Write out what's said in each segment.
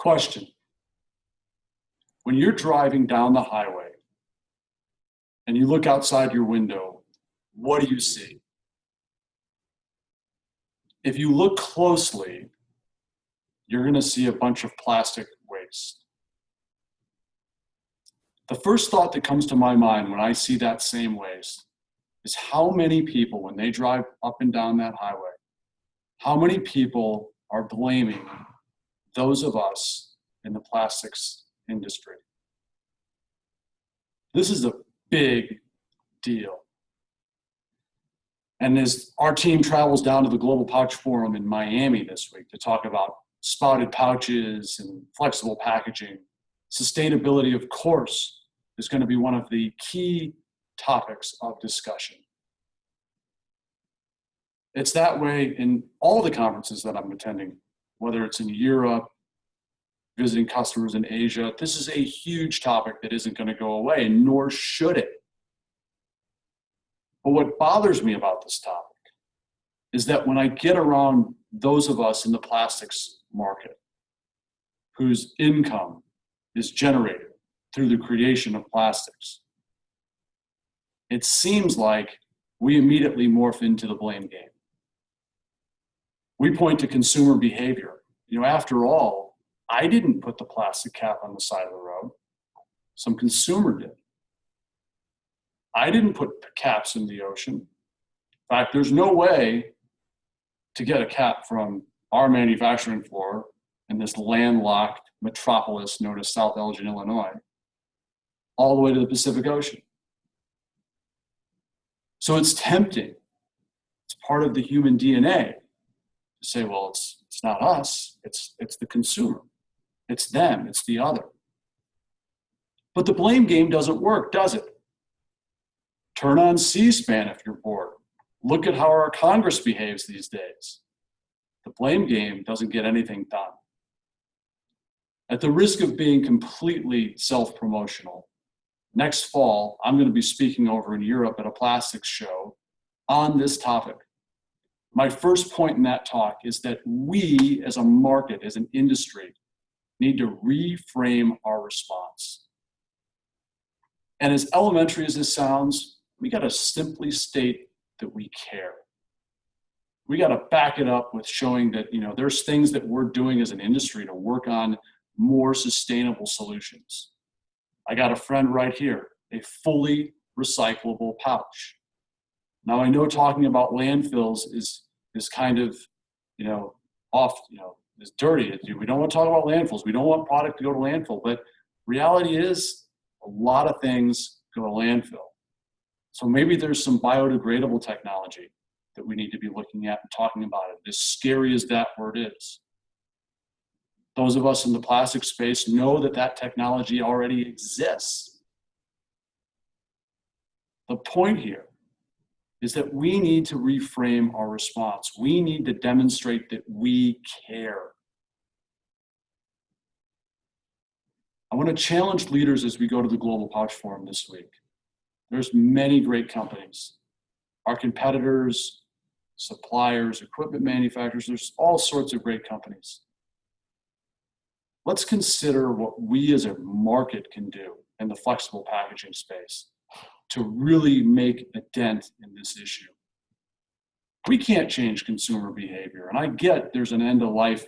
Question. When you're driving down the highway and you look outside your window, what do you see? If you look closely, you're going to see a bunch of plastic waste. The first thought that comes to my mind when I see that same waste is how many people, when they drive up and down that highway, how many people are blaming those of us in the plastics industry? This is a big deal. And as our team travels down to the Global Pouch Forum in Miami this week to talk about spouted pouches and flexible packaging, sustainability, of course, is going to be one of the key topics of discussion. It's that way in all the conferences that I'm attending, whether it's in Europe, visiting customers in Asia. This is a huge topic that isn't going to go away, nor should it. But what bothers me about this topic is that when I get around those of us in the plastics market whose income is generated through the creation of plastics, it seems like we immediately morph into the blame game. We point to consumer behavior. You know, after all, I didn't put the plastic cap on the side of the road. Some consumer did. I didn't put caps in the ocean. In fact, there's no way to get a cap from our manufacturing floor in this landlocked metropolis known as South Elgin, Illinois, all the way to the Pacific Ocean. So it's tempting. It's part of the human DNA to say, well, it's not us, it's the consumer. It's them, it's the other. But the blame game doesn't work, does it? Turn on C-SPAN if you're bored. Look at how our Congress behaves these days. The blame game doesn't get anything done. At the risk of being completely self-promotional, next fall, I'm going to be speaking over in Europe at a plastics show on this topic. My first point in that talk is that we as a market, as an industry, need to reframe our response. And as elementary as this sounds, we got to simply state that we care. We got to back it up with showing that, you know, there's things that we're doing as an industry to work on more sustainable solutions. I got a friend right here, a fully recyclable pouch. Now I know talking about landfills is kind of, you know, is dirty. We don't want to talk about landfills. We don't want product to go to landfill, but reality is a lot of things go to landfill. So maybe there's some biodegradable technology that we need to be looking at and talking about it, as scary as that word is. Those of us in the plastic space know that that technology already exists. The point here is that we need to reframe our response. We need to demonstrate that we care. I want to challenge leaders as we go to the Global Pouch Forum this week. There's many great companies. Our competitors, suppliers, equipment manufacturers, there's all sorts of great companies. Let's consider what we as a market can do in the flexible packaging space to really make a dent in this issue. We can't change consumer behavior, and I get there's an end of life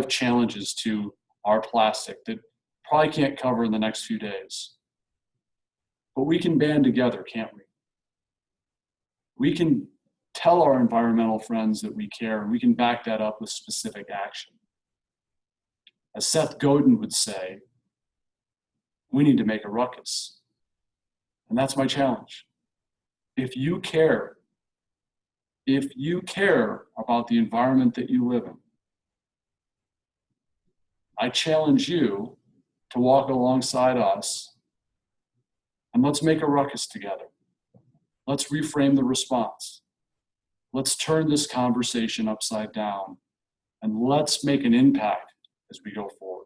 challenges to our plastic that probably can't cover in the next few days. But we can band together, can't we? We can tell our environmental friends that we care, and we can back that up with specific action. As Seth Godin would say, we need to make a ruckus. And that's my challenge. If you care about the environment that you live in, I challenge you to walk alongside us and let's make a ruckus together. Let's reframe the response. Let's turn this conversation upside down and let's make an impact as we go forward.